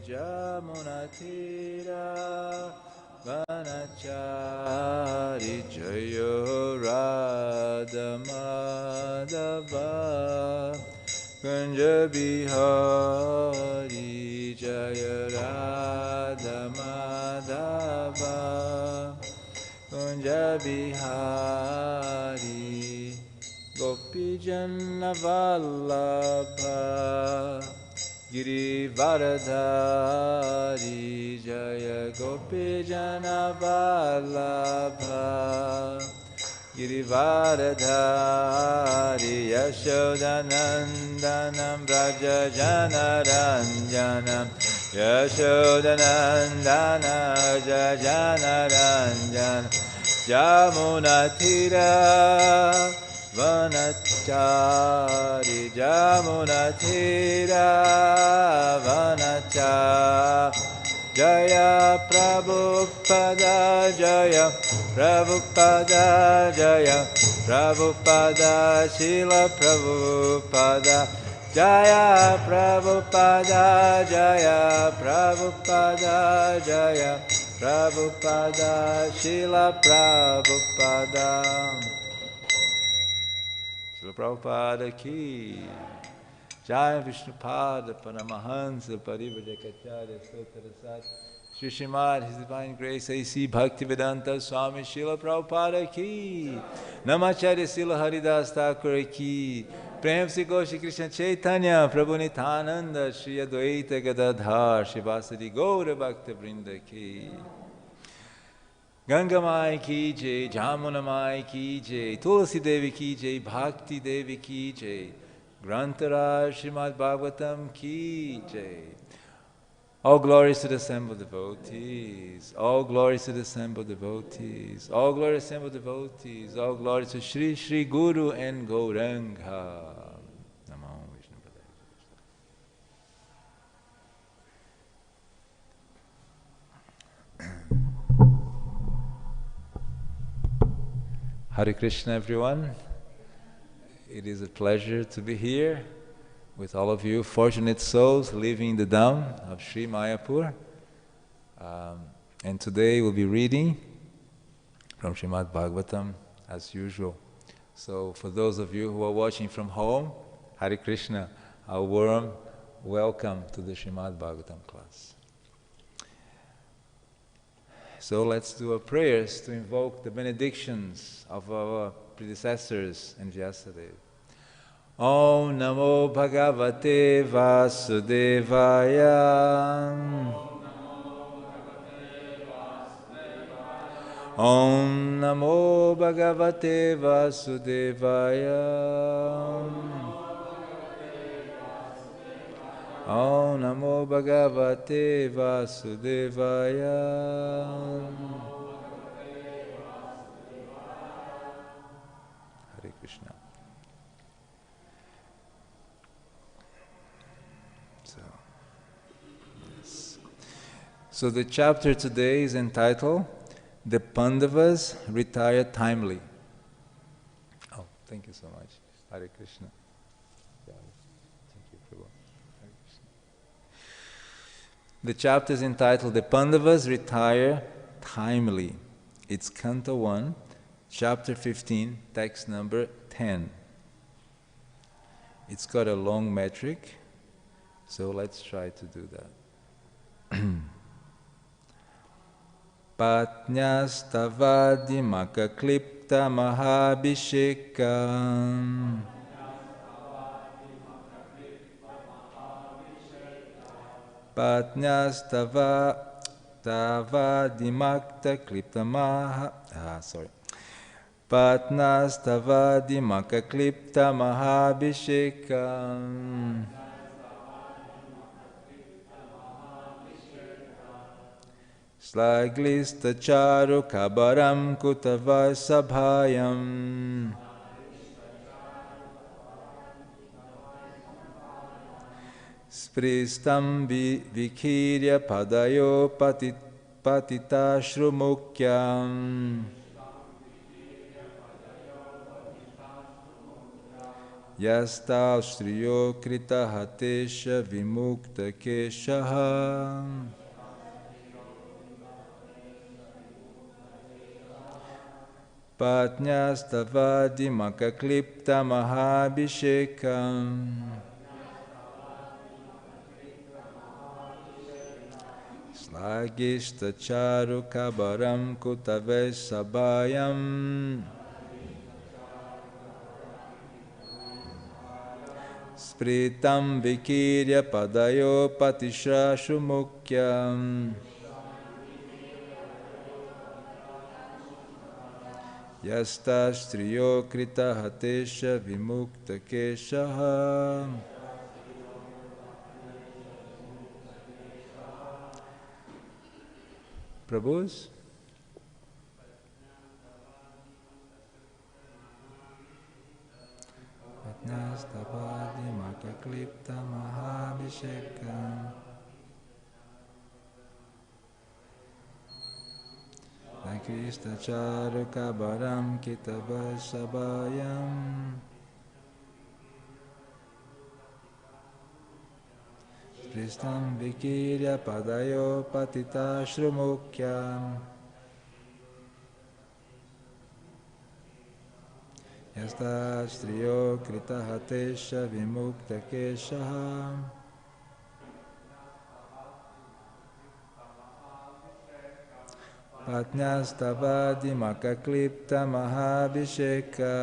Jamunatira Vanachari Jayo Radha Madhava Kunja Bihari Jaya Radha Madhava Kunja Bihari Gopijana Vallabha Girivaradhari Jaya Gopijana Vallabha Girivaradhari Yashodanandanam Vrajajanaranjanam Yashodanandana Vrajajanaranjanam Jamunatira Vanachari Jamunatira Vanachari Jaya Prabhupada Jaya Prabhupada Jaya Prabhupada Srila Prabhupada Jaya Prabhupada Jaya Prabhupada Jaya Prabhupada Srila Prabhupada Srila Prabhupada ki Jai Vishnupada Paramahansa Parivajakacharya Sotarasat Shri Srimad, His Divine Grace A.C. Bhaktivedanta Swami Srila Prabhupada ki Namacharya Srila Haridas Thakur ki Prem Se Gosha Krishna Chaitanya Prabhu Nityananda Shri Advaita Gadadhar Shri Vasadi Gaura Bhakta Vrinda ki Ganga Mai ki jai, Jamuna Mai ki jai, Tulsi Devi ki jai, Bhakti Devi ki jai, Grantaraj Srimad Bhagavatam ki jai. All glories to the assembled devotees, all glories to the assembled devotees, all glories to the assembled devotees, all glories to Shri Shri Guru and Gauranga. Namo Vishnu Padaya. Hare Krishna, everyone. It is a pleasure to be here with all of you fortunate souls living in the Dham of Sri Mayapur. And today we'll be reading from Srimad Bhagavatam as usual. So for those of you who are watching from home, Hare Krishna, a warm welcome to the Srimad Bhagavatam class. So let's do our prayers to invoke the benedictions of our predecessors and Vyasadeva. Om Namo Bhagavate Vasudevaya. Om Namo Bhagavate Vasudevaya. Om Namo Bhagavate Vasudevaya. Hare Krishna. So the chapter today is entitled, The Pandavas Retire Timely. Oh, thank you so much. Hare Krishna. Thank you, Prabhu. Hare Krishna. The chapter is entitled, The Pandavas Retire Timely. It's Canto 1, Chapter 15, text number 10. It's got a long metric, so let's try to do that. Patnyās tavādhimakha-kḻpta-mahābhiṣeka. Patnyās tavādhimakha-kḻpta-mahābhiṣeka. Patnyās tavādhimakha-kḻpta-mahābhiṣeka. ślāghiṣṭha-cāru-kabaraṁ kitavaiḥ sabhāyām. spṛṣṭam vikīrya padayoḥ patita-aśru-mukhyā. tat-striyo kṛta-hateśa-vimukta-keśāḥ. Patnyās tavādhimakha-kļpta-mahābhiṣeka. ślāghiṣṭha-cāru-kabaraṁ kitavaiḥ sabhāyām. spṛṣṭam vikīrya padayoḥ patitāśru-mukhyā. tat-striyo kṛta-hateśa-vimukta-keśāḥ. Prabhus? Patnyās tavādhimakha-kļpta-mahābhiṣeka. ślāghiṣṭha-cāru-kabaraṁ kitavaiḥ sabhāyām. spṛṣṭam vikīrya padayoḥ patita-aśru-mukhyā. tat-striyo kṛta-hateśa-vimukta-keśāḥ. patnyās tavādhimakha-kļpta-mahābhiṣeka.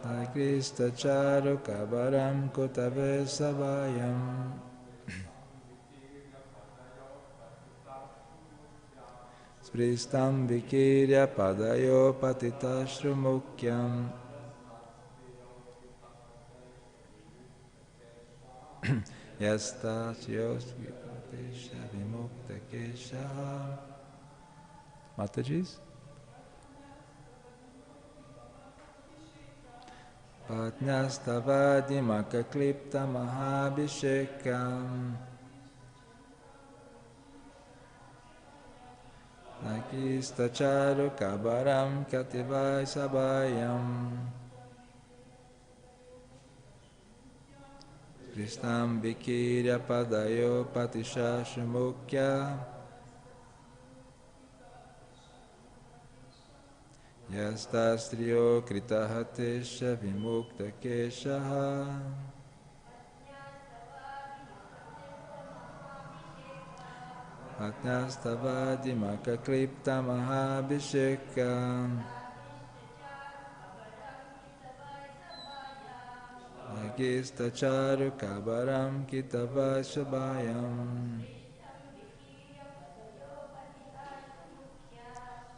ślāghiṣṭha-cāru-kabaraṁ kitavaiḥ sabhāyām. spṛṣṭam vikīrya padayoḥ patita-aśru-mukhyā. tat-striyo kṛta-hateśa-vimukta-keśāḥ. Matajis? Patnyās tavādhimakha-kļpta-mahābhiṣeka. ślāghiṣṭha-cāru-kabaraṁ kitavaiḥ sabhāyām. spṛṣṭam vikīrya padayoḥ patita-aśru-mukhyā. tat-striyo kṛta-hateśa-vimukta-keśāḥ. patnyās tavādhimakha-kļpta-mahābhiṣeka. ślāghiṣṭha-cāru-kabaraṁ kitavaiḥ sabhāyām.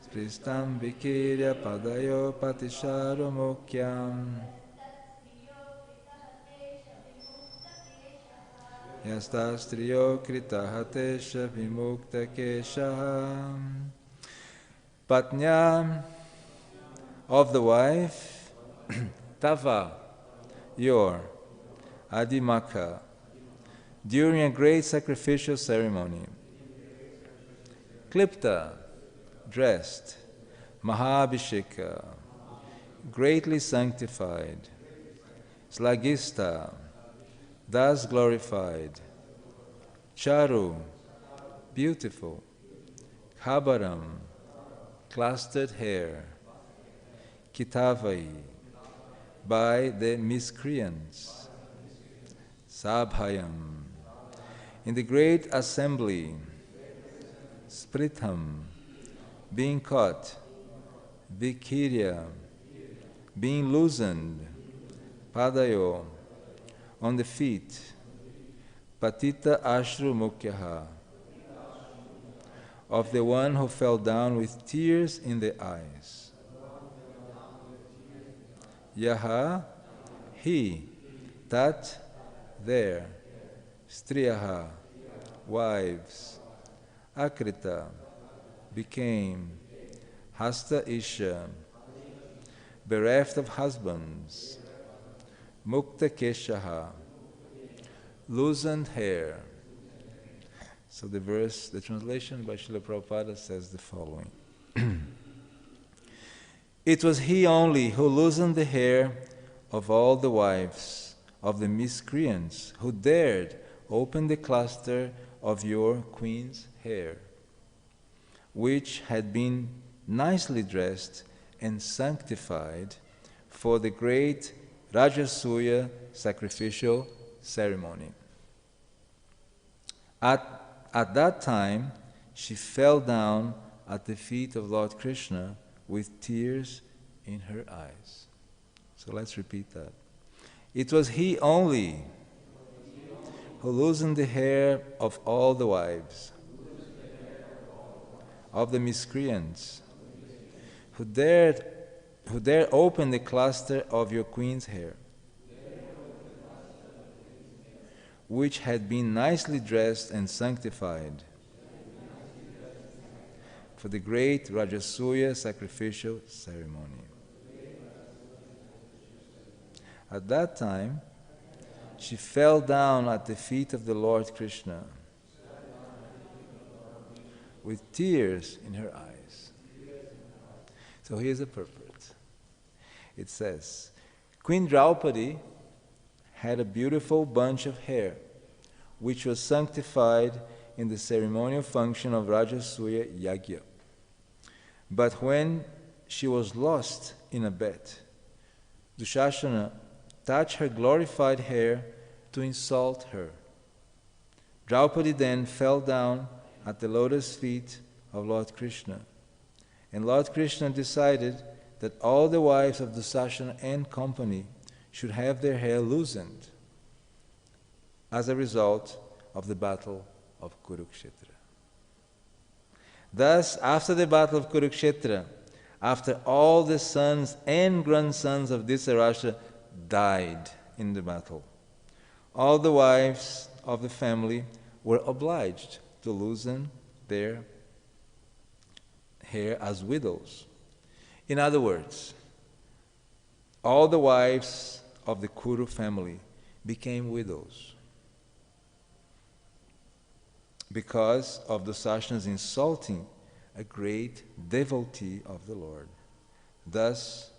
spṛṣṭam vikīrya padayoḥ patita-aśru-mukhyā. tat-striyo kṛta-hateśa-vimukta-keśāḥ. Patnyā of the wife, tava, your, adhimakha, during a great sacrificial ceremony. Kļpta, dressed, mahā-abhiṣeka, greatly sanctified. ślāghiṣṭha, thus glorified. Cāru, beautiful. Kabaram, clustered hair. Kitavaiḥ, by the miscreants. Sabhāyām, in the great assembly. Spṛṣṭam, being caught. Vikīrya, being loosened. Padayoḥ, on the feet. Patita-aśru-mukhyā, of the one who fell down with tears in the eyes. Yaha, he, tat, there. Striyaḥ, wives. Akṛta, became. hata-īśa, bereft of husbands. Mukta-keśāḥ, loosened hair. So the translation by Srila Prabhupada says the following. It was he only who loosened the hair of all the wives of the miscreants, who dared open the cluster of your queen's hair, which had been nicely dressed and sanctified for the great Rājasūya sacrificial ceremony. At that time, she fell down at the feet of Lord Kṛṣṇa with tears in her eyes. So let's repeat that. It was he only who loosened the hair of all the wives of the miscreants, who dared open the cluster of your queen's hair, which had been nicely dressed and sanctified for the great Rājasūya sacrificial ceremony. At that time, she fell down at the feet of the Lord Kṛṣṇa with tears in her eyes. So here's the purport. It says, Queen Draupadi had a beautiful bunch of hair, which was sanctified in the ceremonial function of Rājasūya Yajna. But when she was lost in a bet, Dushasana touched her glorified hair to insult her. Draupadi then fell down at the lotus feet of Lord Kṛṣṇa. And Lord Kṛṣṇa decided that all the wives of Dushasana and company should have their hair loosened as a result of the battle of Kurukshetra. Thus, after the battle of Kurukshetra, after all the sons and grandsons of Dhritarashtra died in the battle, all the wives of the family were obliged to loosen their hair as widows. In other words, all the wives of the Kuru family became widows because of Dushasana's insulting a great devotee of the Lord. Thus,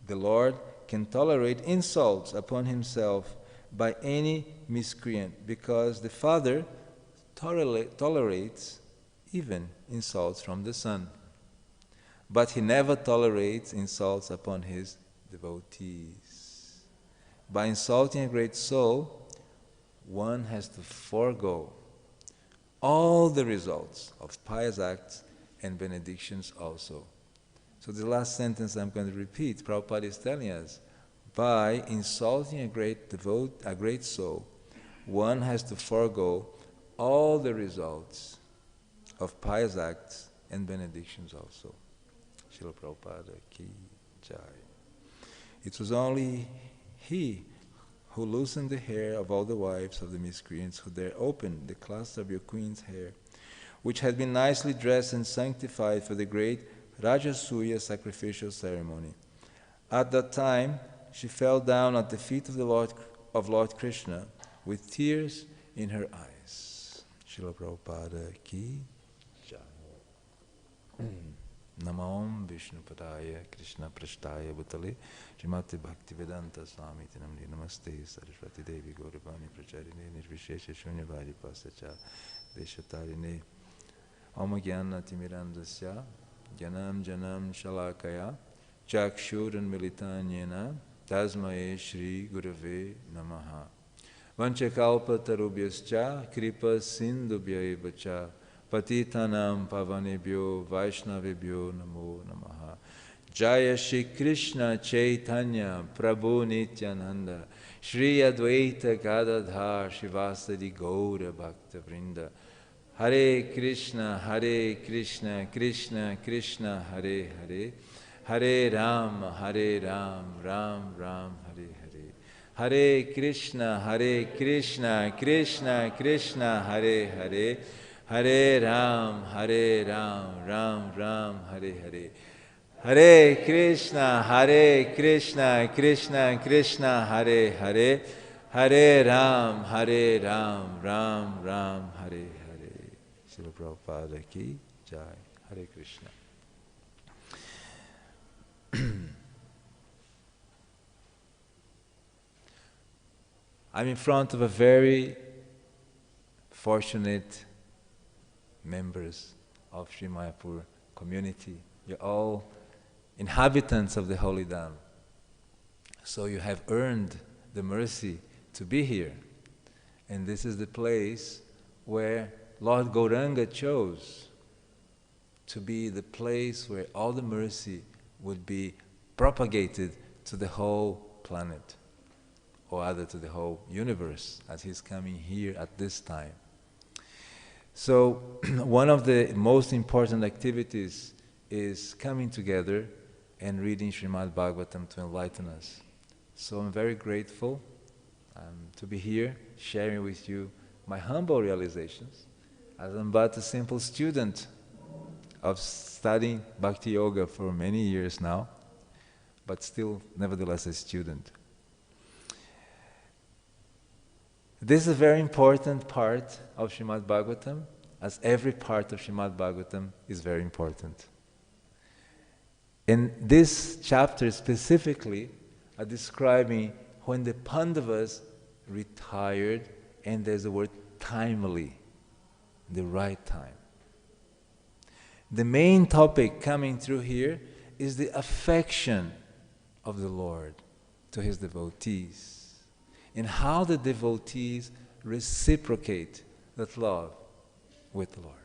the Lord can tolerate insults upon himself by any miscreant, because the Father tolerates even insults from the Son. But he never tolerates insults upon his devotees. By insulting a great soul, one has to forego all the results of pious acts and benedictions also. So the last sentence I'm going to repeat, Prabhupada is telling us, by insulting a great soul, one has to forego all the results of pious acts and benedictions also. Srila Prabhupada ki jai. It was only he who loosened the hair of all the wives of the miscreants, who there opened the cluster of your queen's hair, which had been nicely dressed and sanctified for the great Rājasūya sacrificial ceremony. At that time, she fell down at the feet of Lord Kṛṣṇa with tears in her eyes. Srila Prabhupada ki jai. Namam Vishnupadaya Krishna Prashtaya Bhutale Srimad Bhaktivedanta Swami Tinamni Namaste Saraswati Devi Gaurabani Pracharine Nirvishesha Shunyavadi Pasacha Deshatarine Om Gyana Timirandasya Jnanam Janam Shalakaya Chakshuran Militanyena Tasmae Shri Gurave Namaha Vanchakalpa Tarubhyascha Kripa Sindubhya Patitanam pavanebhyo Vaishnavebhyo namo namaha. Jaya Shri Krishna Chaitanya Prabhu Nityananda Shri Advaita Gadadhar Shivasadi Gaura Bhakta Vrinda. Hare Krishna Krishna Krishna Hare Hare, Hare Ram Ram Ram Hare Hare. Hare Krishna Krishna Krishna Hare Hare, Hare Ram Ram Ram Hare Hare. Hare Krishna Krishna Krishna Hare Hare, Hare Ram Ram Ram Hare Hare. Srila Prabhupada ki jai. Hare Krishna. I'm in front of a very fortunate members of Sri Mayapur community. You're all inhabitants of the Holy Dham. So you have earned the mercy to be here. And this is the place where Lord Gauranga chose to be the place where all the mercy would be propagated to the whole planet, or rather to the whole universe, as he's coming here at this time. So one of the most important activities is coming together and reading Srimad Bhagavatam to enlighten us. So I'm very grateful to be here, sharing with you my humble realizations, as I'm but a simple student of studying Bhakti Yoga for many years now, but still nevertheless a student. This is a very important part of Srimad Bhagavatam, as every part of Srimad Bhagavatam is very important. And this chapter specifically are describing when the Pandavas retired, and there's the word timely, the right time. The main topic coming through here is the affection of the Lord to his devotees, and how the devotees reciprocate that love with the Lord.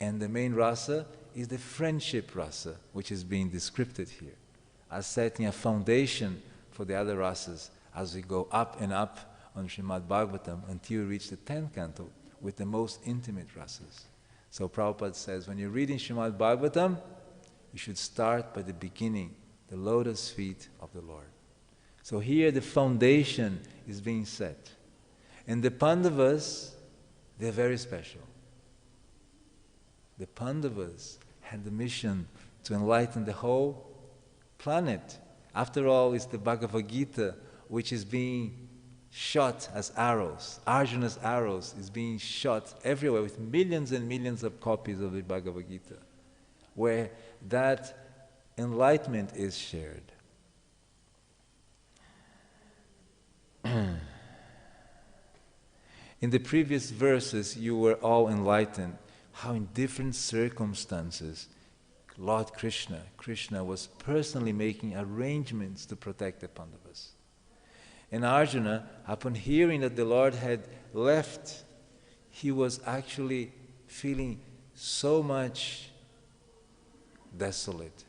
And the main rasa is the friendship rasa, which is being described here, as setting a foundation for the other rasas as we go up and up on Srimad Bhagavatam until we reach the 10th canto with the most intimate rasas. So Prabhupada says, when you're reading Srimad Bhagavatam, you should start by the beginning, the lotus feet of the Lord. So here the foundation is being set. And the Pandavas, they're very special. The Pandavas had the mission to enlighten the whole planet. After all, it's the Bhagavad Gita which is being shot as arrows. Arjuna's arrows is being shot everywhere with millions and millions of copies of the Bhagavad Gita, where that enlightenment is shared. In the previous verses, you were all enlightened how in different circumstances Lord Kṛṣṇa was personally making arrangements to protect the Pandavas. And Arjuna, upon hearing that the Lord had left, he was actually feeling so much desolate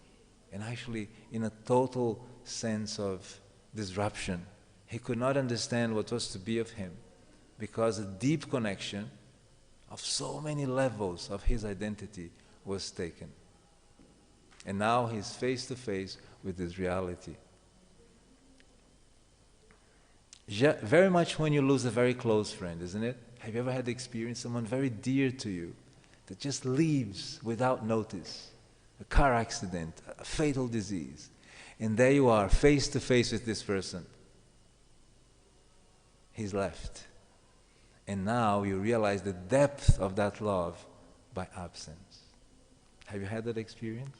and actually in a total sense of disruption. He could not understand what was to be of him, because a deep connection of so many levels of his identity was taken. And now he's face to face with this reality. Very much when you lose a very close friend, isn't it? Have you ever had the experience, someone very dear to you, that just leaves without notice? A car accident, a fatal disease. And there you are, face to face with this person. He's left. And now you realize the depth of that love by absence. Have you had that experience?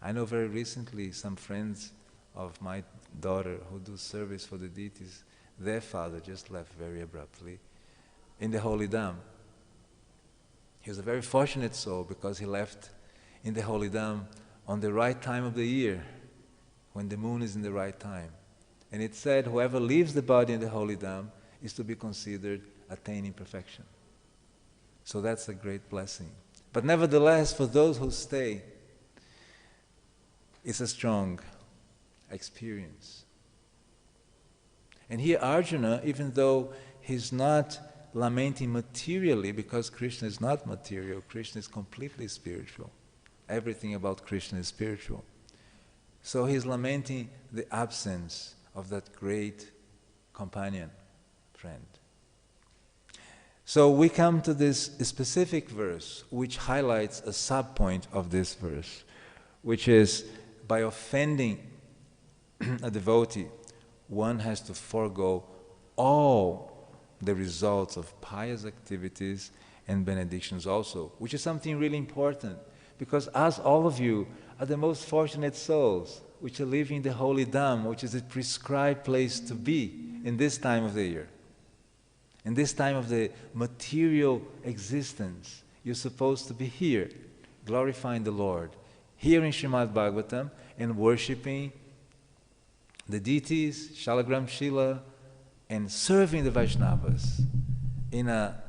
I know very recently some friends of my daughter who do service for the deities, their father just left very abruptly in the Holy Dham. He was a very fortunate soul because he left in the Holy Dham on the right time of the year, when the moon is in the right time. And it said whoever leaves the body in the Holy Dham is to be considered attaining perfection. So that's a great blessing. But nevertheless, for those who stay, it's a strong experience. And here Arjuna, even though he's not lamenting materially, because Krishna is not material, Krishna is completely spiritual. Everything about Krishna is spiritual. So he's lamenting the absence of that great companion, friend. So we come to this specific verse which highlights a sub-point of this verse, which is, by offending a devotee, one has to forego all the results of pious activities and benedictions also, which is something really important, because as all of you are the most fortunate souls which are living in the Holy Dham, which is a prescribed place to be in this time of the year. In this time of the material existence, you're supposed to be here, glorifying the Lord, hearing Srimad Bhagavatam and worshipping the deities, Shalagram Shila, and serving the Vaishnavas in a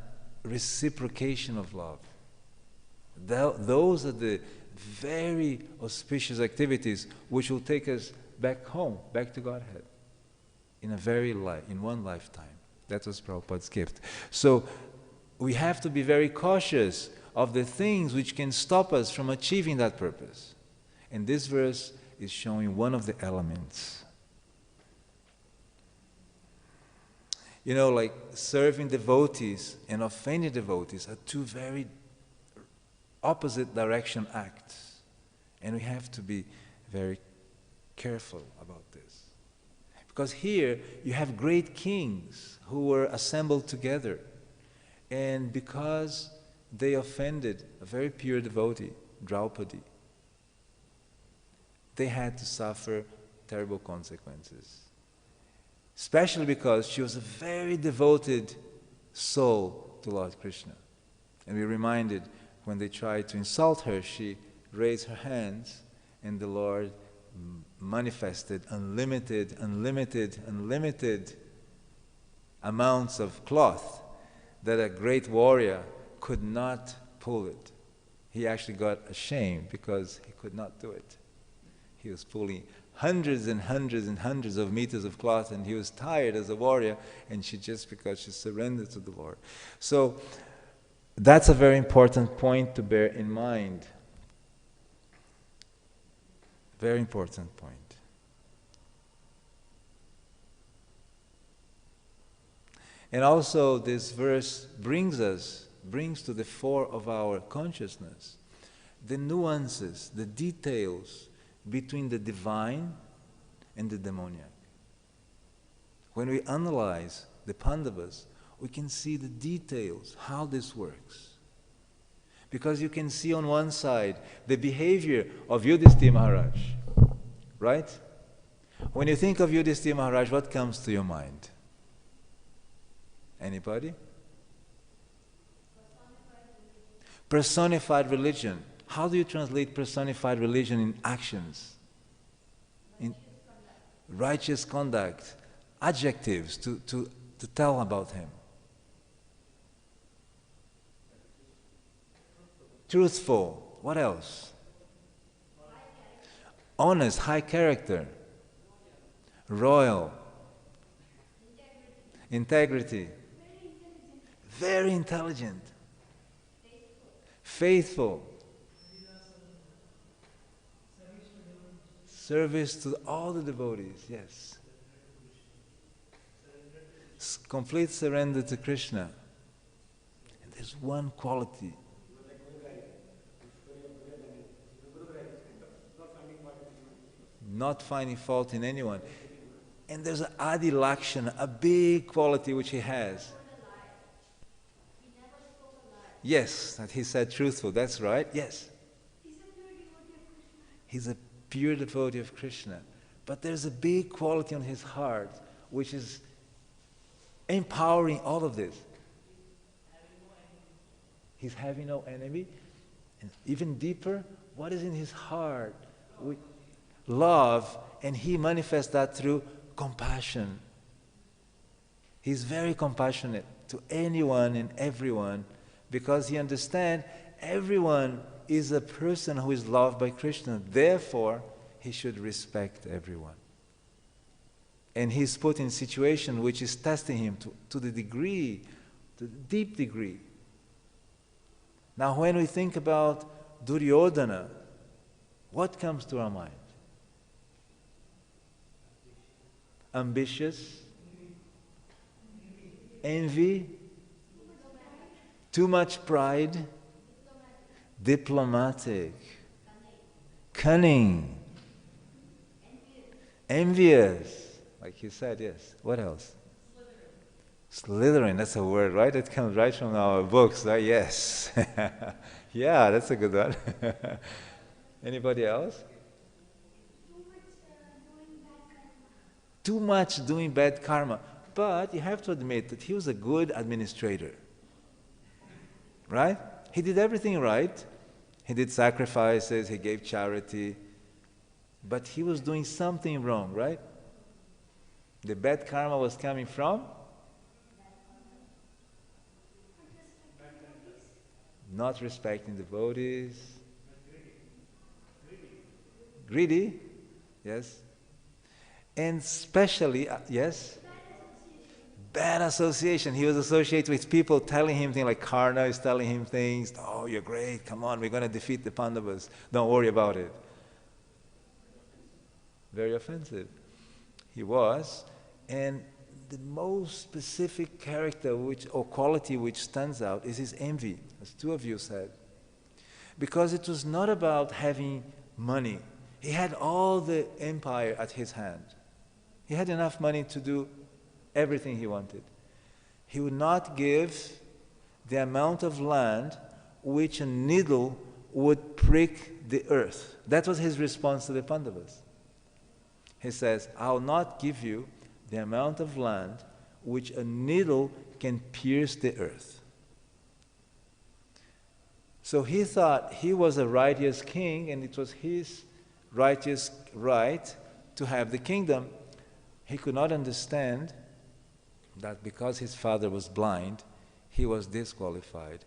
reciprocation of love. Those are the very auspicious activities which will take us back home, back to Godhead, in one lifetime. That was Prabhupada's gift. So we have to be very cautious of the things which can stop us from achieving that purpose. And this verse is showing one of the elements. You know, like serving devotees and offending devotees are two very opposite direction acts. And we have to be very careful about this. Because here you have great kings who were assembled together. And because they offended a very pure devotee, Draupadi, they had to suffer terrible consequences. Especially because she was a very devoted soul to Lord Kṛṣṇa. And we're reminded when they tried to insult her, she raised her hands and the Lord manifested unlimited amounts of cloth that a great warrior could not pull it. He actually got ashamed because he could not do it. He was pulling hundreds and hundreds and hundreds of meters of cloth, and he was tired as a warrior, and because she surrendered to the Lord. So that's a very important point to bear in mind. Very important point. And also this verse brings to the fore of our consciousness the nuances, the details between the divine and the demoniac. When we analyze the Pandavas, we can see the details, how this works. Because you can see on one side the behavior of Yudhishthira Maharaj, right? When you think of Yudhishthira Maharaj, what comes to your mind? Anybody? Personified religion. How do you translate personified religion in actions? In righteous conduct. Adjectives to tell about him. Truthful. What else? Honest, high character. Royal. Integrity. Very intelligent. Faithful. Service to all the devotees, yes. Complete surrender to Krishna. And there's one quality. Not finding fault in anyone. And there's an adi lakshana, a big quality which he has. Yes, that he said truthful, that's right, yes. He's a pure devotee of Krishna. But there's a big quality on his heart which is empowering all of this. He's having no enemy. And even deeper, what is in his heart? Love, and he manifests that through compassion. He's very compassionate to anyone and everyone because he understands everyone is a person who is loved by Krishna. Therefore, he should respect everyone. And he's put in a situation which is testing him to the degree, to the deep degree. Now, when we think about Duryodhana, what comes to our mind? Ambitious, envy, too much pride, diplomatic, cunning, envious, like he said, yes. What else? Slithering, that's a word, right? It comes right from our books, right? Yes. Yeah, that's a good one. Anybody else? Too much doing bad karma. But you have to admit that he was a good administrator. Right? He did everything right. He did sacrifices, he gave charity. But he was doing something wrong, right? The bad karma was coming from? Not respecting devotees. Greedy? Yes. And especially, yes? Bad association. He was associated with people telling him things like Kṛṣṇa is telling him things. Oh, you're great. Come on, we're going to defeat the Pandavas. Don't worry about it. Very offensive. He was. And the most specific character or quality which stands out is his envy, as two of you said. Because it was not about having money. He had all the empire at his hand. He had enough money to do everything he wanted. He would not give the amount of land which a needle would prick the earth. That was his response to the Pandavas. He says, I will not give you the amount of land which a needle can pierce the earth. So he thought he was a righteous king and it was his righteous right to have the kingdom. He could not understand that because his father was blind, he was disqualified,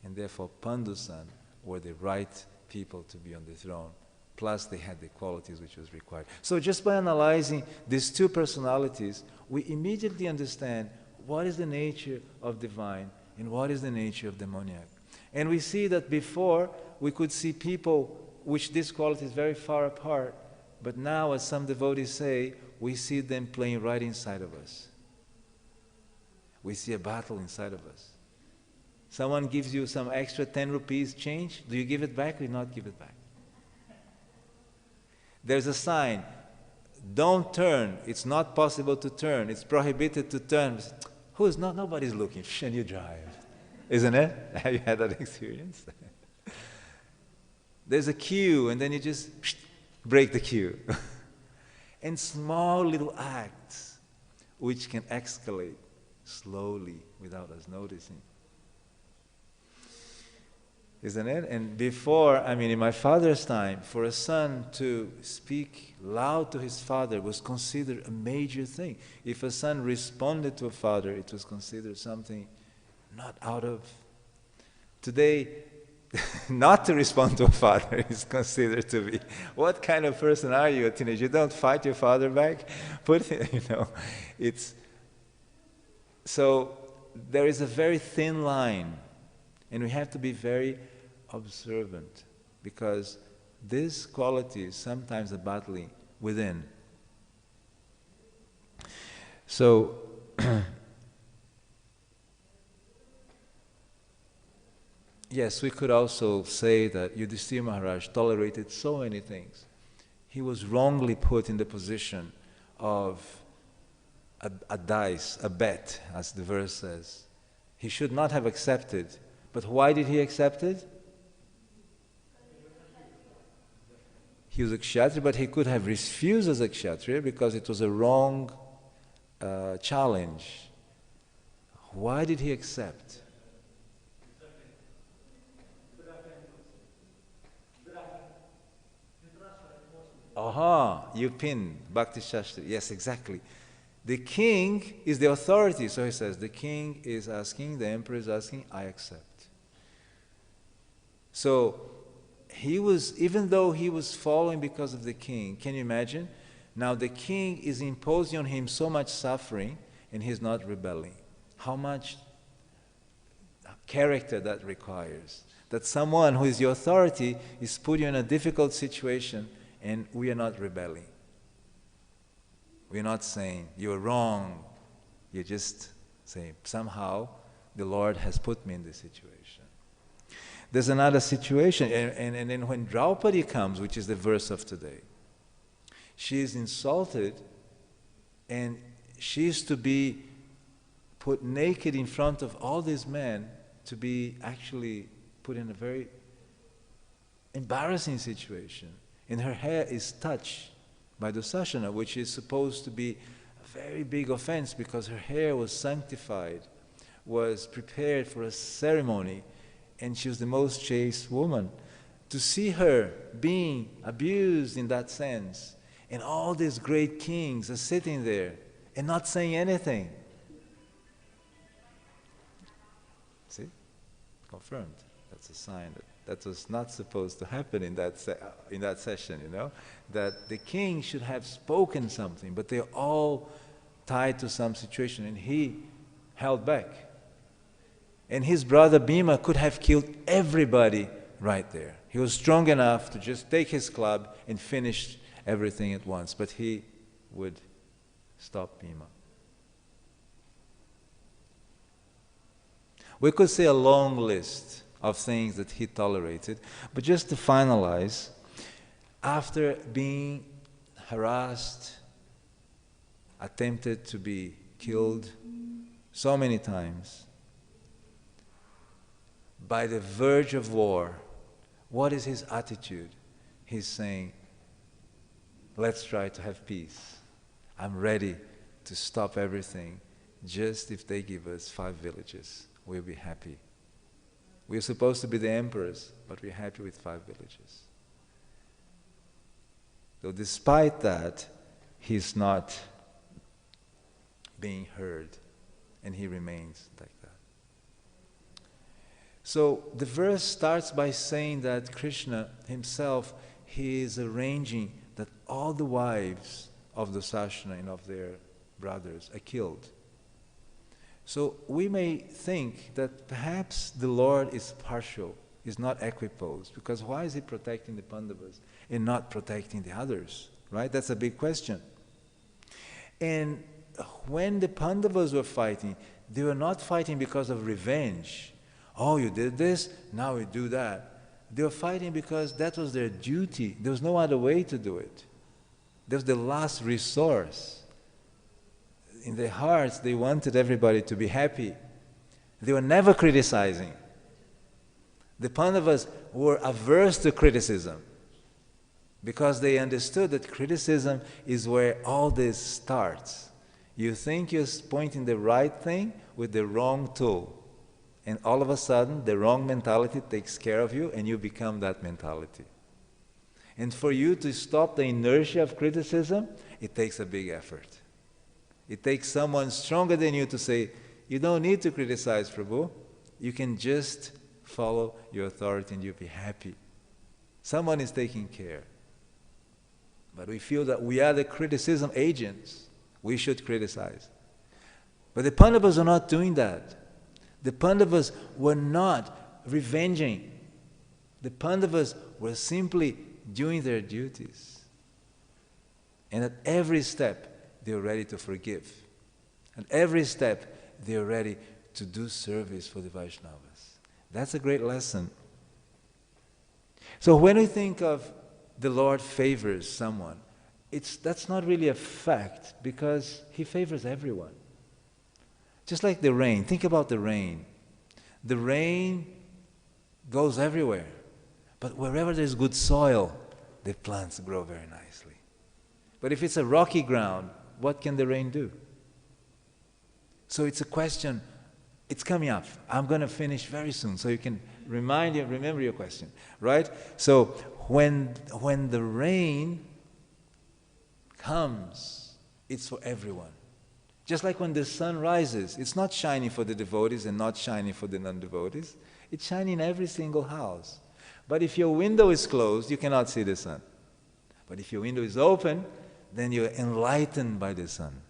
and therefore Pandu-san were the right people to be on the throne. Plus they had the qualities which was required. So just by analyzing these two personalities, we immediately understand what is the nature of divine and what is the nature of demoniac. And we see that before we could see people which this quality is very far apart, but now, as some devotees say, we see them playing right inside of us. We see a battle inside of us. Someone gives you some extra 10 rupees change, do you give it back or do you not give it back? There's a sign, don't turn, it's not possible to turn, it's prohibited to turn. Nobody's looking, and you drive. Isn't it? Have you had that experience? There's a queue and then you just break the queue. And small little acts which can escalate slowly without us noticing. Isn't it? And before, in my father's time, for a son to speak loud to his father was considered a major thing. If a son responded to a father, it was considered something not out of... Today, not to respond to a father is considered to be, what kind of person are you, a teenager? You don't fight your father back? It's... So, there is a very thin line, and we have to be very observant, because these qualities sometimes are battling within. So, yes, we could also say that Yudhishthira Maharaj tolerated so many things. He was wrongly put in the position of a dice, a bet, as the verse says. He should not have accepted. But why did he accept it? He was a kshatriya, but he could have refused as a kshatriya because it was a wrong challenge. Why did he accept? Aha, you pin, Bhakti Shastri. Yes, exactly. The king is the authority, so he says, the king is asking, the emperor is asking, I accept. So, he was, even though he was following because of the king, can you imagine? Now the king is imposing on him so much suffering, and he's not rebelling. How much character that requires. That someone who is your authority is put you in a difficult situation, and we are not rebelling. We're not saying, you're wrong. You're just saying, somehow the Lord has put me in this situation. There's another situation, and then when Draupadi comes, which is the verse of today, she is insulted, and she is to be put naked in front of all these men, to be actually put in a very embarrassing situation. And her hair is touched by Dusashana, which is supposed to be a very big offense because her hair was sanctified, was prepared for a ceremony, and she was the most chaste woman. To see her being abused in that sense, and all these great kings are sitting there and not saying anything. See? Confirmed. That's a sign that was not supposed to happen in that session, you know? That the king should have spoken something, but they're all tied to some situation, and he held back. And his brother Bhima could have killed everybody right there. He was strong enough to just take his club and finish everything at once, but he would stop Bhima. We could say a long list of things that he tolerated, but just to finalize, after being harassed, attempted to be killed so many times, by the verge of war, what is his attitude? He's saying, let's try to have peace. I'm ready to stop everything. Just if they give us 5 villages, we'll be happy. We're supposed to be the emperors, but we're happy with 5 villages. So despite that, he's not being heard, and he remains like that. So the verse starts by saying that Krishna himself, he is arranging that all the wives of the Sashana and of their brothers are killed. So we may think that perhaps the Lord is partial, is not equiposed, because why is he protecting the Pandavas and not protecting the others, right? That's a big question. And when the Pandavas were fighting, they were not fighting because of revenge. Oh, you did this, now we do that. They were fighting because that was their duty. There was no other way to do it. That was the last resource. In their hearts, they wanted everybody to be happy. They were never criticizing. The Pandavas were averse to criticism because they understood that criticism is where all this starts. You think you're pointing the right thing with the wrong tool. And all of a sudden, the wrong mentality takes care of you, and you become that mentality. And for you to stop the inertia of criticism, it takes a big effort. It takes someone stronger than you to say, you don't need to criticize, Prabhu. You can just follow your authority and you'll be happy. Someone is taking care. But we feel that we are the criticism agents. We should criticize. But the Pandavas are not doing that. The Pandavas were not revenging. The Pandavas were simply doing their duties. And at every step, they were ready to forgive. At every step, they were ready to do service for the Vaishnavas. That's a great lesson. So when we think of the Lord favors someone, that's not really a fact because he favors everyone. Just like the rain. Think about the rain. The rain goes everywhere. But wherever there's good soil, the plants grow very nicely. But if it's a rocky ground, what can the rain do? So it's a question. It's coming up. I'm going to finish very soon, so you can remember your question, right? So when the rain comes, it's for everyone. Just like when the sun rises, it's not shining for the devotees and not shining for the non-devotees. It's shining in every single house. But if your window is closed, you cannot see the sun. But if your window is open, then you're enlightened by the sun.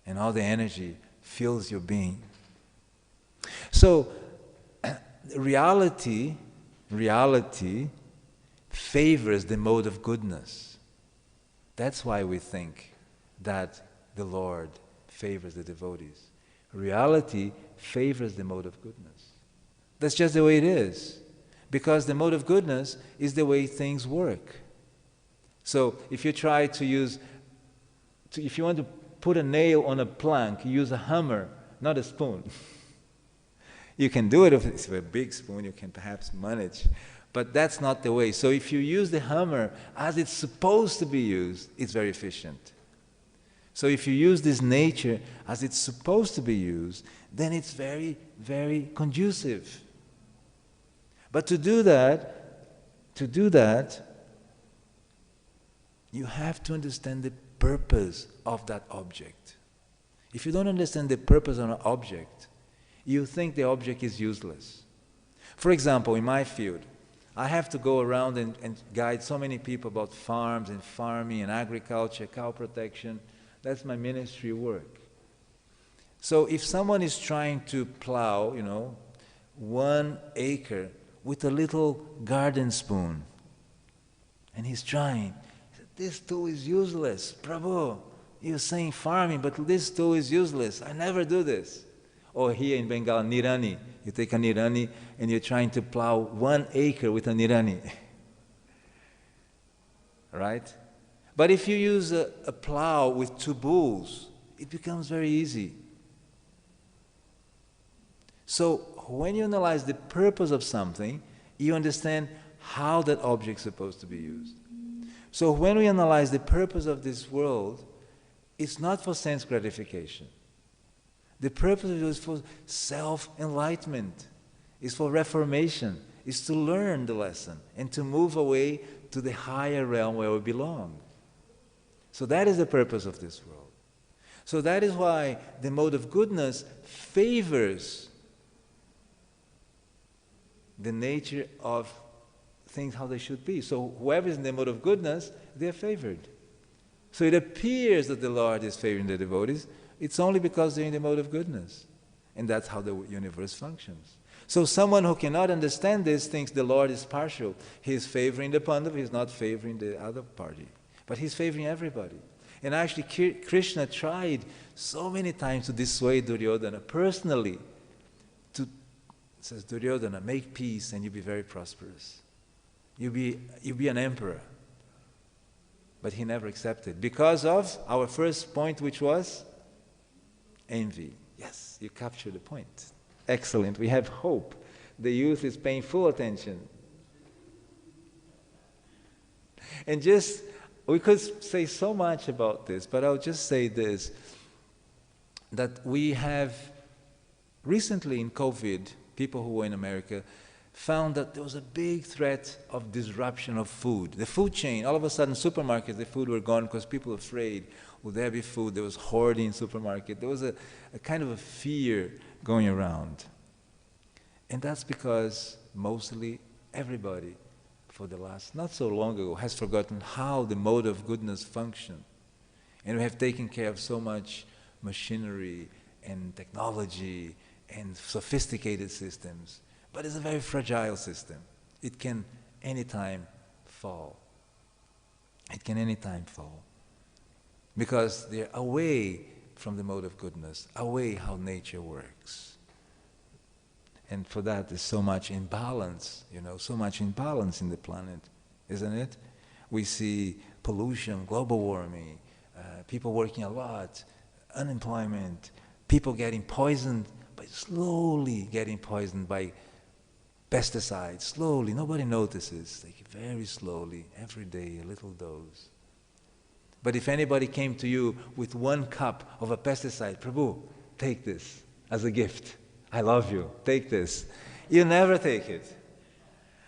And all the energy fills your being. So, reality favors the mode of goodness. That's why we think that the Lord favors the devotees. Reality favors the mode of goodness. That's just the way it is. Because the mode of goodness is the way things work. So if you try to if you want to put a nail on a plank, you use a hammer, not a spoon. You can do it if it's a big spoon, you can perhaps manage. But that's not the way. So if you use the hammer as it's supposed to be used, it's very efficient. So if you use this nature as it's supposed to be used, then it's very, very conducive. But to do that, you have to understand the purpose of that object. If you don't understand the purpose of an object, you think the object is useless. For example, in my field, I have to go around and guide so many people about farms and farming and agriculture, cow protection. That's my ministry work. So if someone is trying to plow, 1 acre with a little garden spoon, and he's trying, this tool is useless. Prabhu, you're saying farming, but this tool is useless. I never do this. Or here in Bengal, nirani. You take a nirani and you're trying to plow 1 acre with a nirani. Right? But if you use a plow with 2 bulls, it becomes very easy. So when you analyze the purpose of something, you understand how that object is supposed to be used. So when we analyze the purpose of this world, it's not for sense gratification. The purpose of it is for self-enlightenment. It's for reformation. It's to learn the lesson and to move away to the higher realm where we belong. So that is the purpose of this world. So that is why the mode of goodness favors the nature of things how they should be. So whoever is in the mode of goodness, they are favored. So it appears that the Lord is favoring the devotees. It's only because they're in the mode of goodness. And that's how the universe functions. So someone who cannot understand this thinks the Lord is partial. He is favoring the Pandava, he's not favoring the other party. But he's favoring everybody. And actually Krishna tried so many times to dissuade Duryodhana personally. Says, Duryodhana, make peace and you'll be very prosperous. You'll be an emperor. But he never accepted. Because of our first point, which was envy. Yes, you captured the point. Excellent. We have hope. The youth is paying full attention. And we could say so much about this, but I'll just say this, that we have recently in COVID, people who were in America found that there was a big threat of disruption of food. The food chain, all of a sudden supermarkets, the food were gone because people were afraid, will there be food? There was hoarding in supermarket. There was a kind of a fear going around. And that's because mostly everybody, for the last, not so long ago, has forgotten how the mode of goodness functions. And we have taken care of so much machinery and technology and sophisticated systems. But it's a very fragile system. It can anytime fall. It can anytime fall. Because they're away from the mode of goodness, away how nature works. And for that there's so much imbalance, so much imbalance in the planet, isn't it? We see pollution, global warming, people working a lot, unemployment, people getting poisoned, but slowly getting poisoned by pesticides, slowly, nobody notices, very slowly, every day, a little dose. But if anybody came to you with 1 cup of a pesticide, Prabhu, take this as a gift. I love you, take this. You never take it.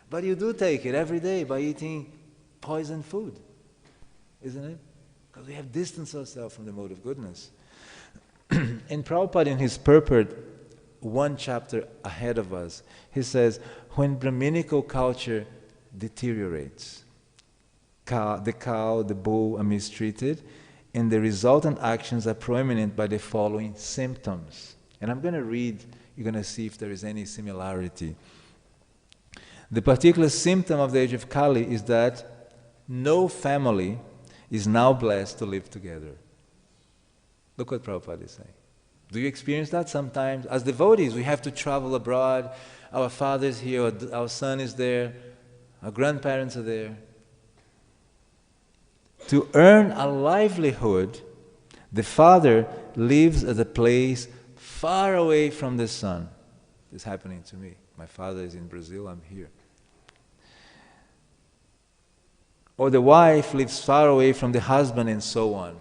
But you do take it every day by eating poisoned food, isn't it? Because we have distanced ourselves from the mode of goodness. And Prabhupada in his purport, 1 chapter ahead of us, he says, when Brahminical culture deteriorates, the cow, the bull are mistreated, and the resultant actions are prominent by the following symptoms. And I'm going to read, you're going to see if there is any similarity. The particular symptom of the age of Kali is that no family is now blessed to live together. Look what Prabhupada is saying. Do you experience that sometimes? As devotees, we have to travel abroad. Our father is here, our son is there, our grandparents are there. To earn a livelihood, the father lives at a place far away from the son. This is happening to me. My father is in Brazil, I'm here. Or the wife lives far away from the husband, and so on.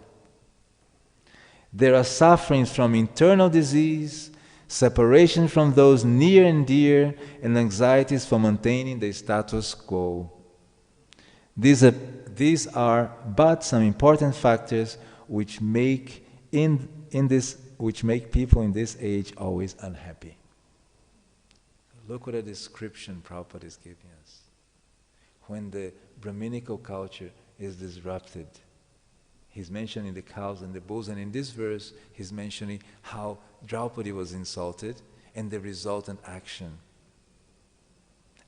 There are sufferings from internal disease, separation from those near and dear, and anxieties for maintaining the status quo. These are but some important factors which make people in this age always unhappy. Look what a description Prabhupada is giving us. When the Brahminical culture is disrupted, he's mentioning the cows and the bulls, and in this verse he's mentioning how Draupadi was insulted and the resultant action.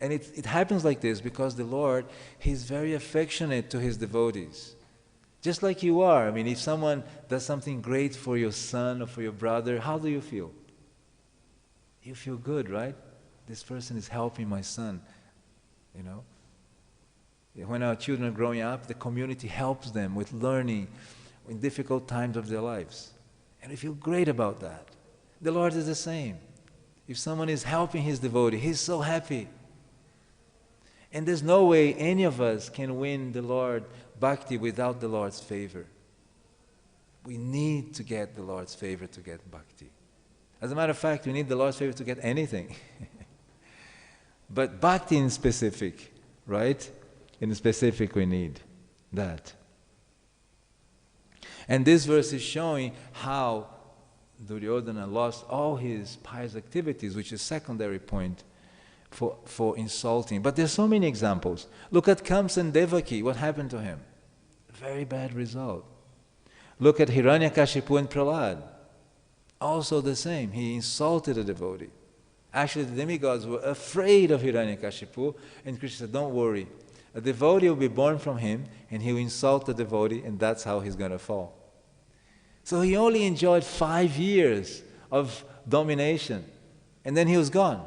And it happens like this because the Lord, He's very affectionate to His devotees. Just like you are. I mean, if someone does something great for your son or for your brother, how do you feel? You feel good, right? This person is helping my son, you know. When our children are growing up, the community helps them with learning in difficult times of their lives. And we feel great about that. The Lord is the same. If someone is helping His devotee, He's so happy. And there's no way any of us can win the Lord bhakti without the Lord's favor. We need to get the Lord's favor to get bhakti. As a matter of fact, we need the Lord's favor to get anything. But bhakti in specific, right? In specific we need that. And this verse is showing how Duryodhana lost all his pious activities, which is secondary point for insulting. But there's so many examples. Look at Kamsa and Devaki, what happened to him? Very bad result. Look at Hiranyakashipu and Prahlad. Also the same. He insulted a devotee. Actually, the demigods were afraid of Hiranyakashipu, and Krishna said, don't worry. A devotee will be born from him, and he will insult the devotee, and that's how he's going to fall. So he only enjoyed 5 years of domination, and then he was gone.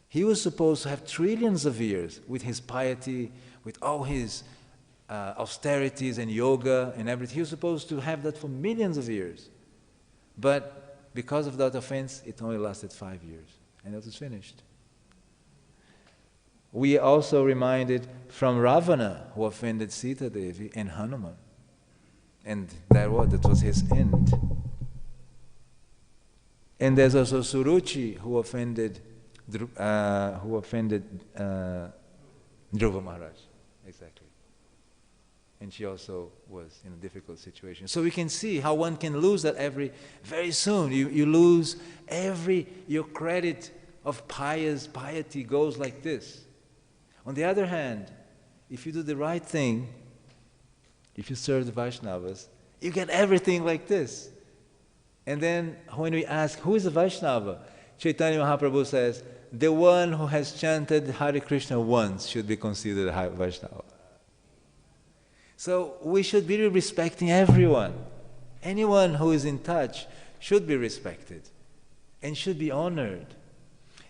He was supposed to have trillions of years with his piety, with all his austerities and yoga and everything. He was supposed to have that for millions of years. But because of that offense, it only lasted 5 years, and it was finished. We are also reminded from Ravana, who offended Sita Devi, and Hanuman. And that was his end. And there's also Suruchi, who offended Dhruva Maharaj. Exactly. And she also was in a difficult situation. So we can see how one can lose that very soon. You lose your credit of piety goes like this. On the other hand, if you do the right thing, if you serve the Vaishnavas, you get everything like this. And then when we ask, who is a Vaishnava? Chaitanya Mahaprabhu says, the one who has chanted Hare Krishna once should be considered a Vaishnava. So we should be respecting everyone. Anyone who is in touch should be respected and should be honored,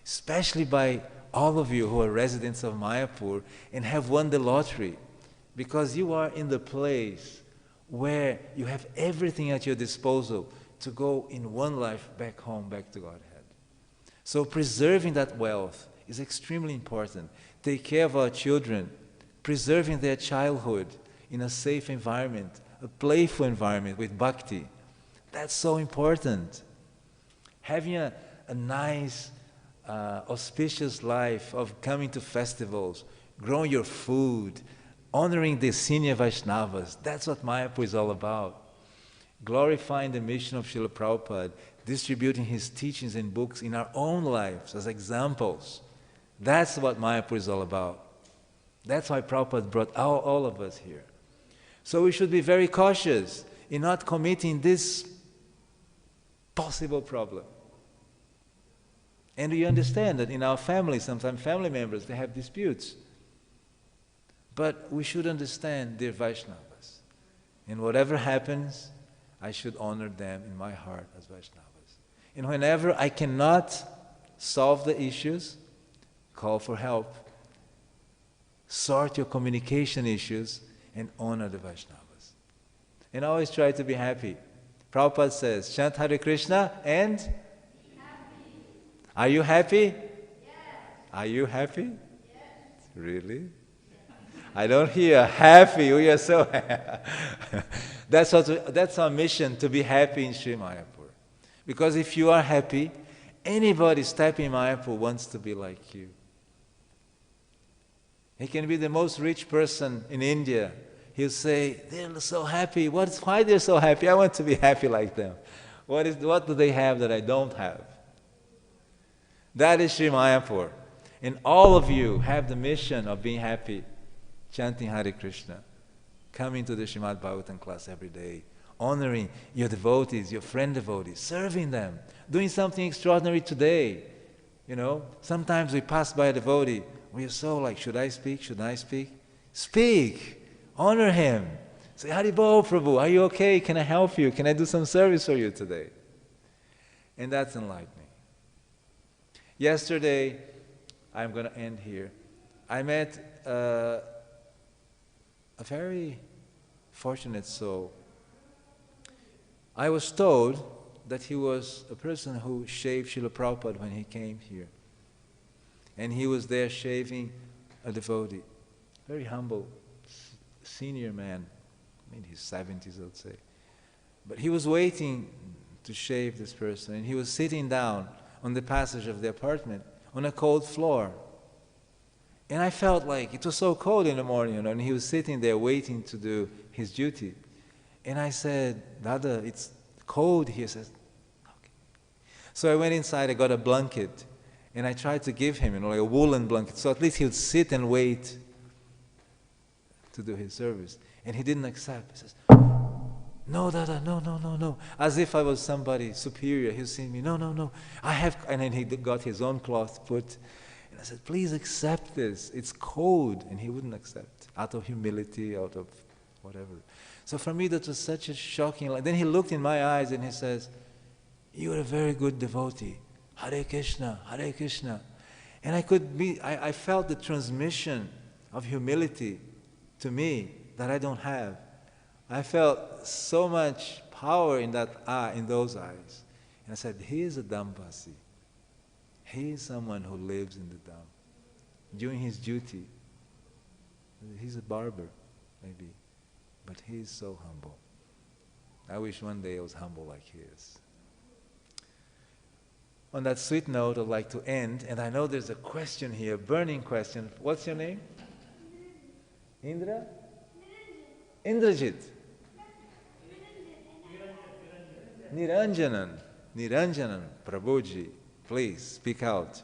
especially by all of you who are residents of Mayapur and have won the lottery, because you are in the place where you have everything at your disposal to go in one life back home, back to Godhead. So preserving that wealth is extremely important. Take care of our children, preserving their childhood in a safe environment, a playful environment with bhakti. That's so important. Having a nice, auspicious life of coming to festivals, growing your food, honoring the senior Vaishnavas, that's what Mayapur is all about. Glorifying the mission of Srila Prabhupada, distributing his teachings and books in our own lives as examples. That's what Mayapur is all about. That's why Prabhupada brought all of us here. So we should be very cautious in not committing this possible problem. And we understand that in our family, sometimes family members, they have disputes. But we should understand they're Vaishnavas. And whatever happens, I should honor them in my heart as Vaishnavas. And whenever I cannot solve the issues, call for help. Sort your communication issues and honor the Vaishnavas. And always try to be happy. Prabhupada says, chant Hare Krishna and? Be happy. Are you happy? Yes. Are you happy? Yes. Really? I don't hear happy. We are so happy. That's our mission, to be happy in Sri Mayapur. Because if you are happy, anybody stepping in Mayapur wants to be like you. He can be the most rich person in India. He'll say, they're so happy. Why they're so happy? I want to be happy like them. What do they have that I don't have? That is Sri Mayapur. And all of you have the mission of being happy, chanting Hare Krishna, coming to the Srimad Bhagavatam class every day, honoring your devotees, your friend devotees, serving them, doing something extraordinary today. You know, sometimes we pass by a devotee, we are so like, should I speak? Should I speak? Speak! Honor him. Say, Haribol Prabhu, are you okay? Can I help you? Can I do some service for you today? And that's enlightening. Yesterday, I'm going to end here. I met a very fortunate soul. I was told that he was a person who shaved Srila Prabhupada when he came here. And he was there shaving a devotee. Very humble, senior man, in his 70s, I would say. But he was waiting to shave this person, and he was sitting down on the passage of the apartment on a cold floor. And I felt like it was so cold in the morning, and he was sitting there waiting to do his duty. And I said, Dada, it's cold here. He says, okay. So I went inside, I got a blanket, and I tried to give him, like a woolen blanket, so at least he would sit and wait to do his service. And he didn't accept. He says, no, Dada, no. As if I was somebody superior. He was saying me, no. I have, and then he got his own cloth put. And I said, please accept this. It's cold. And he wouldn't accept, out of humility, out of whatever. So for me, that was such a shocking. Then he looked in my eyes and he says, you are a very good devotee. Hare Krishna, Hare Krishna. And I felt the transmission of humility to me that I don't have. I felt so much power in in those eyes. And I said, he is a Dampasi. He is someone who lives in the Dham, doing his duty. He's a barber, maybe, but he is so humble. I wish one day I was humble like he is. On that sweet note, I'd like to end, and I know there's a question here, a burning question. What's your name? Indra? Indrajit. Niranjanan. Prabhuji, please speak out.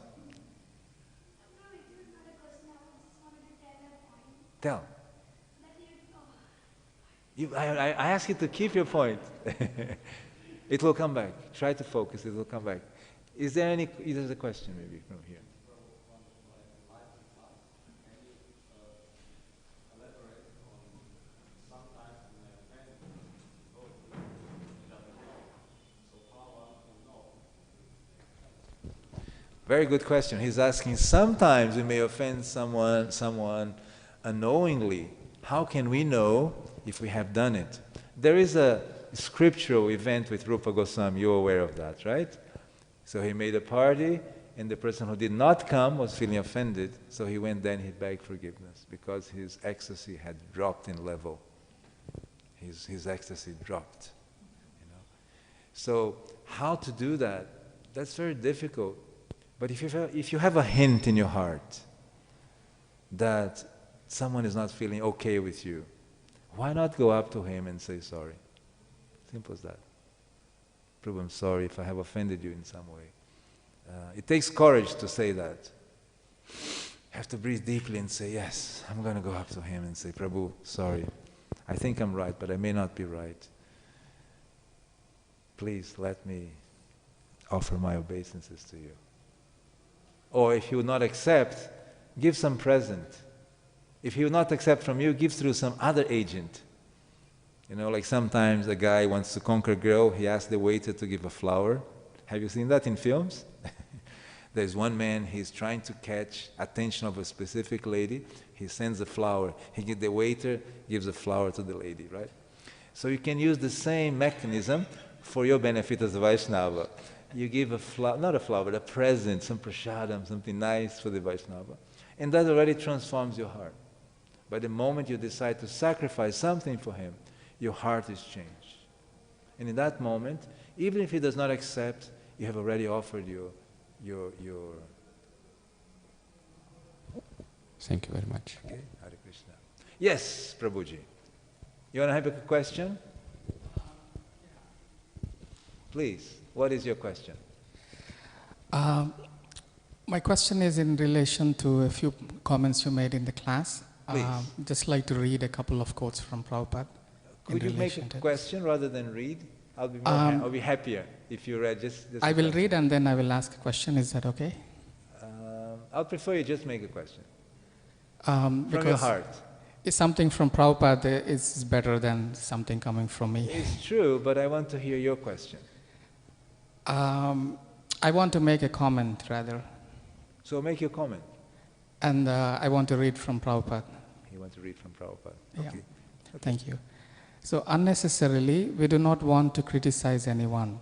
Tell. I ask you to keep your point. It will come back. Try to focus, it will come back. Is there a question maybe from here? Very good question. He's asking, sometimes we may offend someone unknowingly. How can we know if we have done it? There is a scriptural event with Rupa Goswami. You're aware of that, right? So he made a party, and the person who did not come was feeling offended. So he went there and he begged forgiveness because his ecstasy had dropped in level. His ecstasy dropped. So how to do that? That's very difficult. But if you have a hint in your heart that someone is not feeling okay with you, why not go up to him and say sorry? Simple as that. Prabhu, I'm sorry if I have offended you in some way. It takes courage to say that. You have to breathe deeply and say, yes, I'm going to go up to him and say, Prabhu, sorry. I think I'm right, but I may not be right. Please let me offer my obeisances to you. Or if he would not accept, give some present. If he would not accept from you, give through some other agent. Like sometimes a guy wants to conquer a girl, he asks the waiter to give a flower. Have you seen that in films? There's one man, he's trying to catch attention of a specific lady, he sends a flower. The waiter gives a flower to the lady, right? So you can use the same mechanism for your benefit as a Vaishnava. You give a flower, not a flower, but a present, some prasadam, something nice for the Vaishnava. And that already transforms your heart. By the moment you decide to sacrifice something for him, your heart is changed. And in that moment, even if he does not accept, you have already offered your Thank you very much. Okay, Hare Krishna. Yes, Prabhuji. You want to have a question? Please, what is your question? My question is in relation to a few comments you made in the class. Please. Just like to read a couple of quotes from Prabhupada. Could you make a question rather than read? I'll be happier if you read just I will read and then I will ask a question. Is that okay? I'll prefer you just make a question. From your heart. It's something from Prabhupada is better than something coming from me. It's true, but I want to hear your question. I want to make a comment rather. So make your comment. And I want to read from Prabhupada. You want to read from Prabhupada? Yeah. Okay. Thank you. So unnecessarily, we do not want to criticize anyone.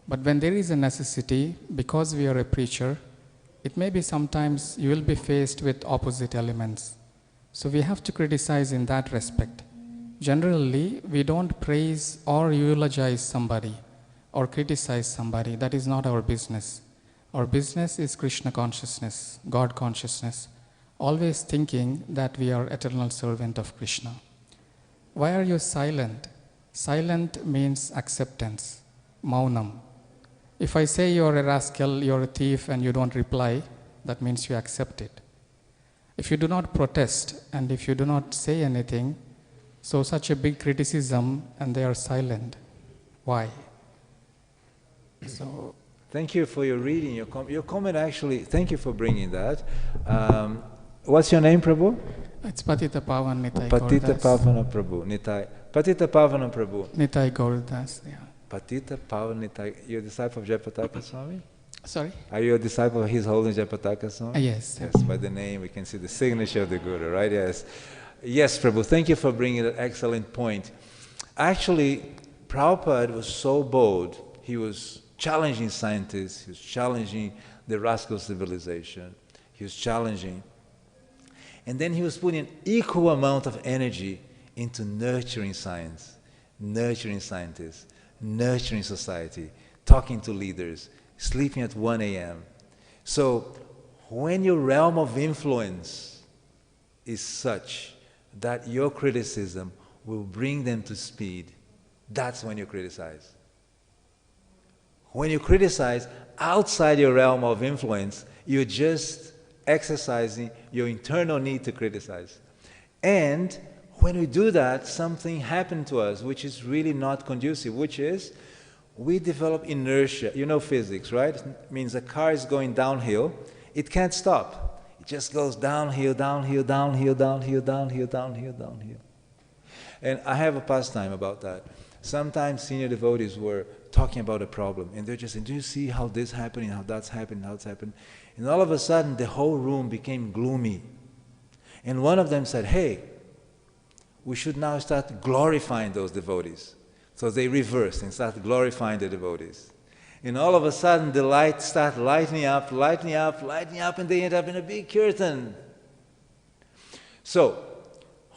But when there is a necessity, because we are a preacher, it may be sometimes you will be faced with opposite elements. So we have to criticize in that respect. Generally, we don't praise or eulogize somebody or criticize somebody. That is not our business. Our business is Krishna consciousness, God consciousness, always thinking that we are eternal servant of Krishna. Why are you silent? Silent means acceptance, maunam. If I say you're a rascal, you're a thief, and you don't reply, that means you accept it. If you do not protest, and if you do not say anything, so such a big criticism, and they are silent. Why? So, thank you for your reading, your comment actually, thank you for bringing that. What's your name, Prabhu? It's Patita Pavan Nitai Patita Gauradas. Pavana Prabhu, Nitai. Patita Pavana Prabhu. Nitai Gauradas, yeah. Patita Pavana Nitai. You're a disciple of Jayapataka Swami? Sorry? Are you a disciple of His Holiness Jayapataka Swami? Yes. Yes, by the name we can see the signature of the Guru, right? Yes. Yes, Prabhu, thank you for bringing that excellent point. Actually, Prabhupada was so bold. He was challenging scientists, he was challenging the rascal civilization, he was challenging. And then he was putting an equal amount of energy into nurturing science, nurturing scientists, nurturing society, talking to leaders, sleeping at 1 a.m. So when your realm of influence is such that your criticism will bring them to speed, that's when you criticize. When you criticize outside your realm of influence, you're just exercising your internal need to criticize. And when we do that, something happened to us which is really not conducive, which is we develop inertia. You know physics, right? It means a car is going downhill, it can't stop. It just goes downhill, downhill, downhill, downhill, downhill, downhill, downhill. And I have a pastime about that. Sometimes senior devotees were talking about a problem, and they're just saying, do you see how this happening, how that's happening, how it's happening? And all of a sudden, the whole room became gloomy. And one of them said, hey, we should now start glorifying those devotees. So they reversed and started glorifying the devotees. And all of a sudden, the light started lightening up, lightening up, lightening up, and they end up in a big kirtan. So,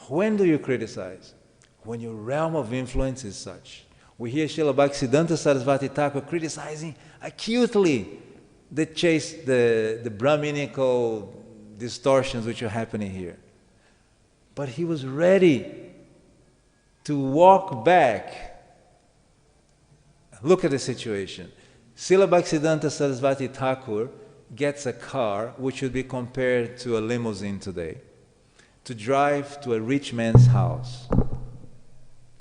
when do you criticize? When your realm of influence is such. We hear Srila Bhaktisiddhanta Sarasvati Thakur criticizing acutely the Brahminical distortions which are happening here. But he was ready to walk back. Look at the situation. Srila Bhaktisiddhanta Sarasvati Thakur gets a car which would be compared to a limousine today, to drive to a rich man's house.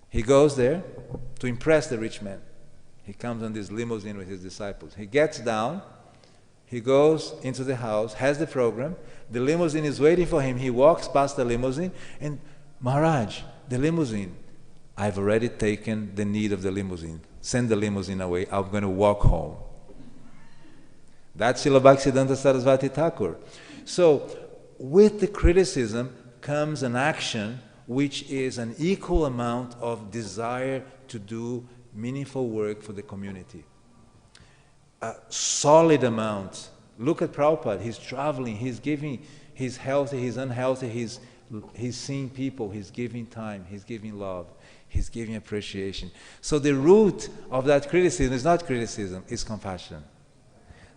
He goes there to impress the rich man. He comes on this limousine with his disciples. He gets down, he goes into the house, has the program, the limousine is waiting for him, he walks past the limousine, and Maharaj, the limousine, I've already taken the need of the limousine. Send the limousine away, I'm going to walk home. That's Srila Bhaktisiddhanta Sarasvati Thakur. So, with the criticism comes an action which is an equal amount of desire to do meaningful work for the community. A solid amount. Look at Prabhupada, he's traveling, he's giving, he's healthy, he's unhealthy, he's He's seeing people, he's giving time, he's giving love, he's giving appreciation. So the root of that criticism is not criticism, it's compassion.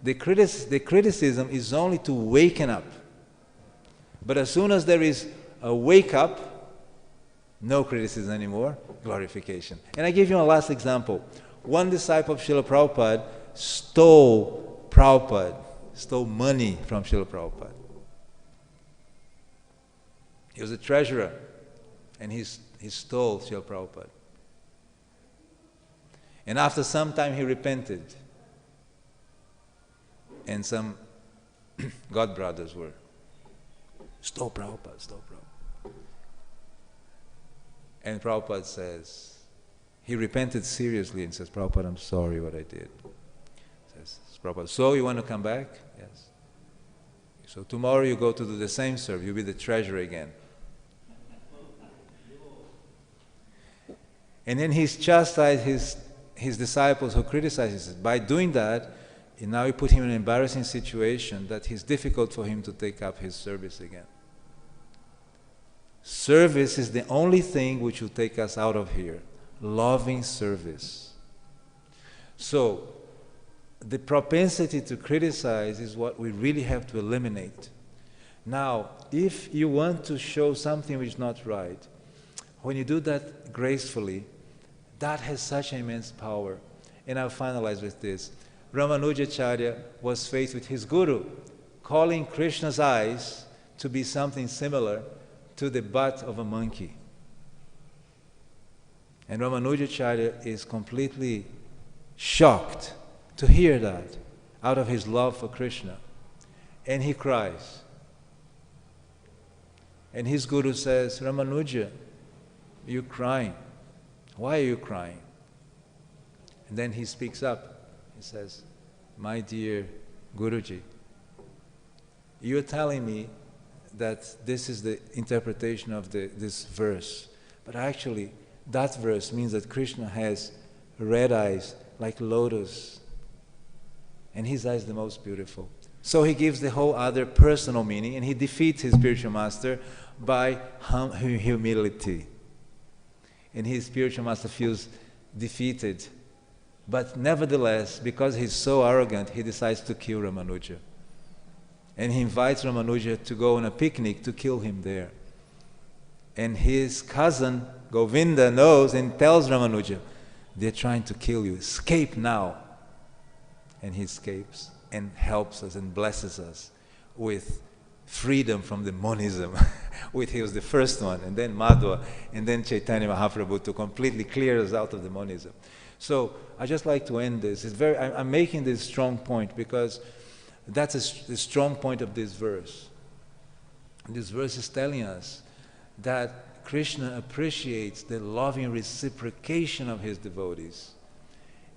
The criticism is only to waken up. But as soon as there is a wake up, no criticism anymore, glorification. And I give you a last example. One disciple of Srila Prabhupada stole money from Srila Prabhupada. He was a treasurer, and he stole Srila Prabhupada. And after some time he repented. And some God brothers were, stole Prabhupada. And Prabhupada says, he repented seriously and says, Prabhupada, I'm sorry what I did. Says Prabhupada, so you want to come back? Yes. So tomorrow you go to do the same service, you'll be the treasurer again. And then he's chastised his disciples who criticized him. By doing that, and now he put him in an embarrassing situation that it's difficult for him to take up his service again. Service is the only thing which will take us out of here. Loving service. So, the propensity to criticize is what we really have to eliminate. Now, if you want to show something which is not right, when you do that gracefully, that has such immense power. And I'll finalize with this. Ramanujacharya was faced with his guru, calling Krishna's eyes to be something similar to the butt of a monkey. And Ramanujacharya is completely shocked to hear that out of his love for Krishna. And he cries. And his guru says, Ramanuja, you're crying. Why are you crying? And then he speaks up. He says, my dear Guruji, you're telling me that this is the interpretation of this verse. But actually, that verse means that Krishna has red eyes like lotus. And his eyes are the most beautiful. So he gives the whole other personal meaning, and he defeats his spiritual master by humility. And his spiritual master feels defeated. But nevertheless, because he's so arrogant, he decides to kill Ramanuja. And he invites Ramanuja to go on a picnic to kill him there. And his cousin, Govinda, knows and tells Ramanuja, they're trying to kill you, escape now. And he escapes and helps us and blesses us with freedom from the monism. He was the first one, and then Madhva, and then Chaitanya Mahaprabhu to completely clear us out of the monism. So I just like to end this. I'm making this strong point because that's the strong point of this verse. This verse is telling us that Krishna appreciates the loving reciprocation of his devotees.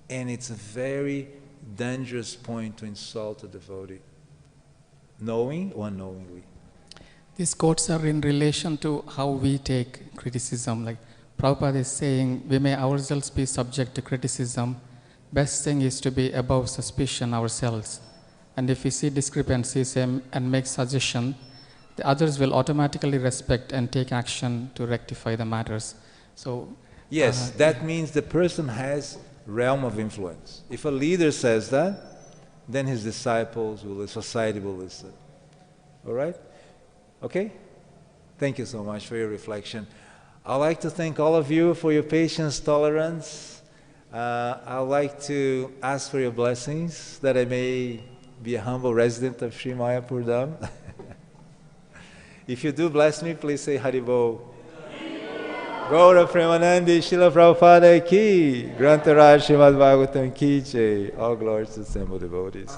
And it's a very dangerous point to insult a devotee, knowing or unknowingly. These quotes are in relation to how we take criticism. Like Prabhupada is saying, we may ourselves be subject to criticism. Best thing is to be above suspicion ourselves. And if we see discrepancies and make suggestion, the others will automatically respect and take action to rectify the matters. So yes, that means the person has realm of influence. If a leader says that, then his disciples the society will listen. All right? Okay? Thank you so much for your reflection. I'd like to thank all of you for your patience, tolerance. I'd like to ask for your blessings that I may be a humble resident of Sri Mayapur Dham. If you do bless me, please say Haribol. Gaura Premanandi Srila Prabhupada ki, Grantaraj Srimad Bhagavatam ki jai. All glories to the assembled devotees.